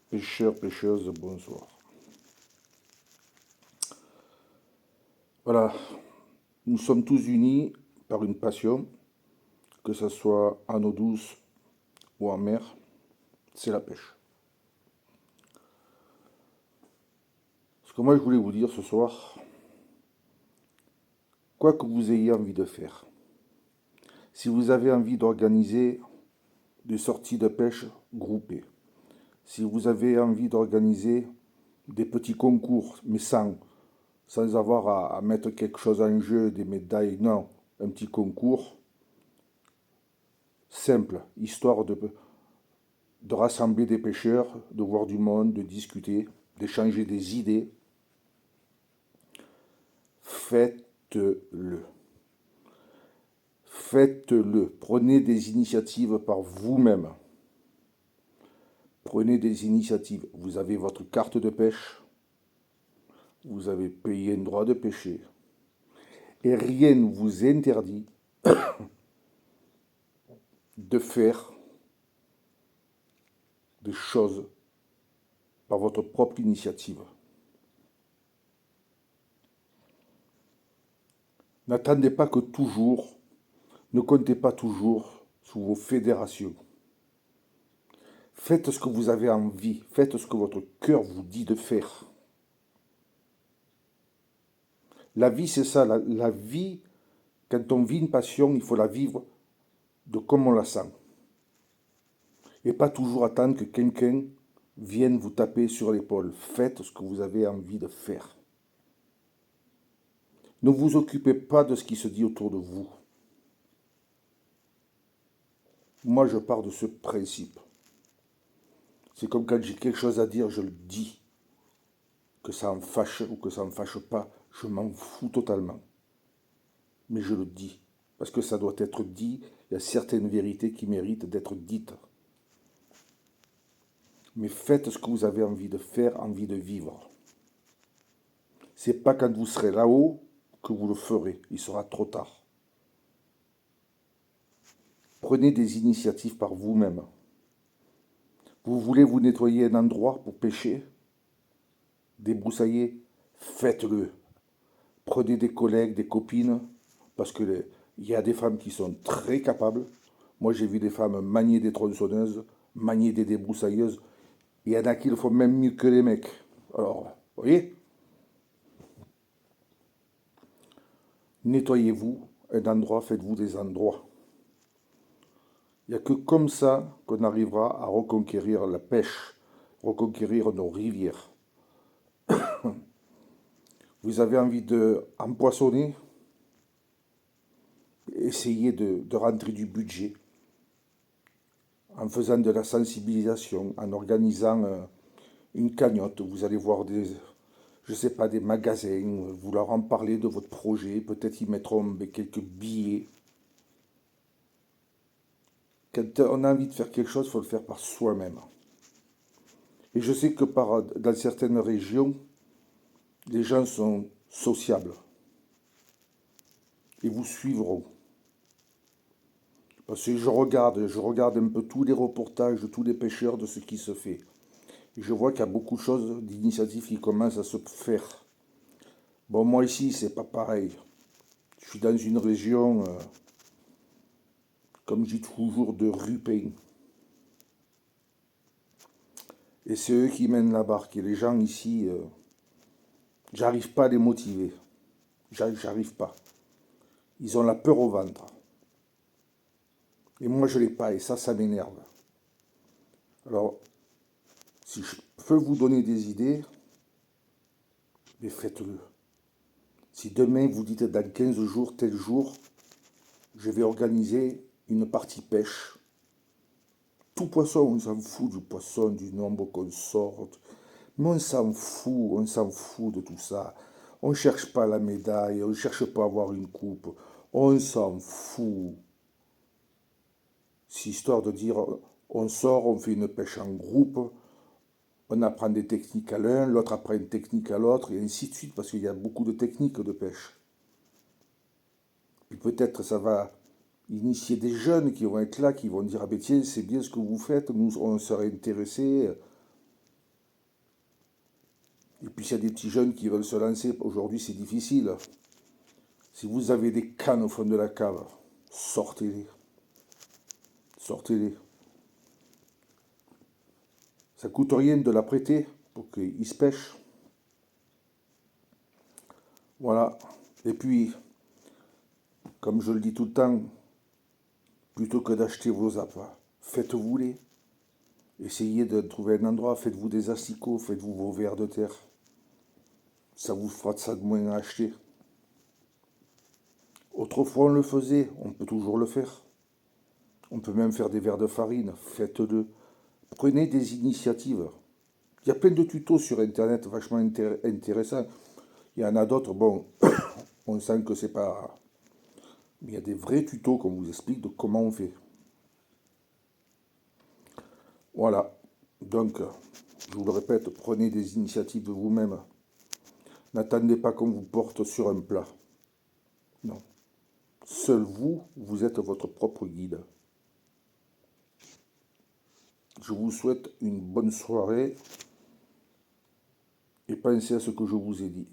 Pêcheurs, pêcheuses, bonsoir. Voilà, nous sommes tous unis par une passion, que ce soit en eau douce ou en mer, c'est la pêche. Ce que moi je voulais vous dire ce soir, quoi que vous ayez envie de faire, si vous avez envie d'organiser des sorties de pêche groupées, si vous avez envie d'organiser des petits concours, mais sans avoir à mettre quelque chose en jeu, des médailles, non, un petit concours simple, histoire de rassembler des pêcheurs, de voir du monde, de discuter, d'échanger des idées. Faites-le. Faites-le. Prenez des initiatives par vous-même. Prenez des initiatives. Vous avez votre carte de pêche. Vous avez payé un droit de pêcher. Et rien ne vous interdit de faire des choses par votre propre initiative. N'attendez pas que toujours, ne comptez pas toujours sur vos fédérations. Faites ce que vous avez envie, faites ce que votre cœur vous dit de faire. La vie, c'est ça, la vie, quand on vit une passion, il faut la vivre de comme on la sent. Et pas toujours attendre que quelqu'un vienne vous taper sur l'épaule. Faites ce que vous avez envie de faire. Ne vous occupez pas de ce qui se dit autour de vous. Moi, je pars de ce principe. C'est comme quand j'ai quelque chose à dire, je le dis. Que ça en fâche ou que ça en fâche pas, je m'en fous totalement. Mais je le dis. Parce que ça doit être dit, il y a certaines vérités qui méritent d'être dites. Mais faites ce que vous avez envie de faire, envie de vivre. C'est pas quand vous serez là-haut que vous le ferez. Il sera trop tard. Prenez des initiatives par vous-même. Vous voulez vous nettoyer un endroit pour pêcher, débroussailler, faites-le. Prenez des collègues, des copines, parce que il y a des femmes qui sont très capables. Moi, j'ai vu des femmes manier des tronçonneuses, manier des débroussailleuses. Il y en a qui le font même mieux que les mecs. Alors, vous voyez, nettoyez-vous un endroit, faites-vous des endroits. Il n'y a que comme ça qu'on arrivera à reconquérir la pêche, reconquérir nos rivières. Vous avez envie d'empoisonner, essayez de rentrer du budget en faisant de la sensibilisation, en organisant une cagnotte. Vous allez voir je ne sais pas, des magasins, vous leur en parlez de votre projet, peut-être ils mettront quelques billets. Quand on a envie de faire quelque chose, il faut le faire par soi-même. Et je sais que dans certaines régions, les gens sont sociables et vous suivront. Parce que je regarde un peu tous les reportages de tous les pêcheurs de ce qui se fait. Et je vois qu'il y a beaucoup de choses, d'initiatives qui commencent à se faire. Bon, moi ici, c'est pas pareil. Je suis dans une région, comme je dis toujours, de rupins. Et c'est eux qui mènent la barque. Et les gens ici, j'arrive pas à les motiver. J'arrive pas. Ils ont la peur au ventre. Et moi, je l'ai pas. Et ça m'énerve. Alors, si je peux vous donner des idées, mais faites-le. Si demain vous dites dans 15 jours, tel jour, je vais organiser une partie pêche. Tout poisson, on s'en fout du poisson, du nombre qu'on sorte. Mais on s'en fout de tout ça. On ne cherche pas la médaille, on ne cherche pas à avoir une coupe. On s'en fout. C'est histoire de dire, on sort, on fait une pêche en groupe, on apprend des techniques à l'un, l'autre apprend une technique à l'autre, et ainsi de suite, parce qu'il y a beaucoup de techniques de pêche. Puis peut-être ça va initier des jeunes qui vont être là, qui vont dire, ah ben tiens, c'est bien ce que vous faites, nous on serait intéressés. Et puis s'il y a des petits jeunes qui veulent se lancer, aujourd'hui c'est difficile. Si vous avez des cannes au fond de la cave, sortez-les. Sortez-les. Ça coûte rien de la prêter pour qu'ils se pêchent. Voilà. Et puis, comme je le dis tout le temps, plutôt que d'acheter vos appâts, faites-vous-les. Essayez de trouver un endroit, faites-vous des asticots, faites-vous vos vers de terre. Ça vous fera de ça de moins à acheter. Autrefois on le faisait, on peut toujours le faire. On peut même faire des vers de farine, faites-le. Prenez des initiatives. Il y a plein de tutos sur internet vachement intéressants. Il y en a d'autres, bon, on sent que c'est pas. Mais il y a des vrais tutos qu'on vous explique de comment on fait. Voilà. Donc, je vous le répète, prenez des initiatives de vous-même. N'attendez pas qu'on vous porte sur un plat. Non. Seul vous, vous êtes votre propre guide. Je vous souhaite une bonne soirée et pensez à ce que je vous ai dit.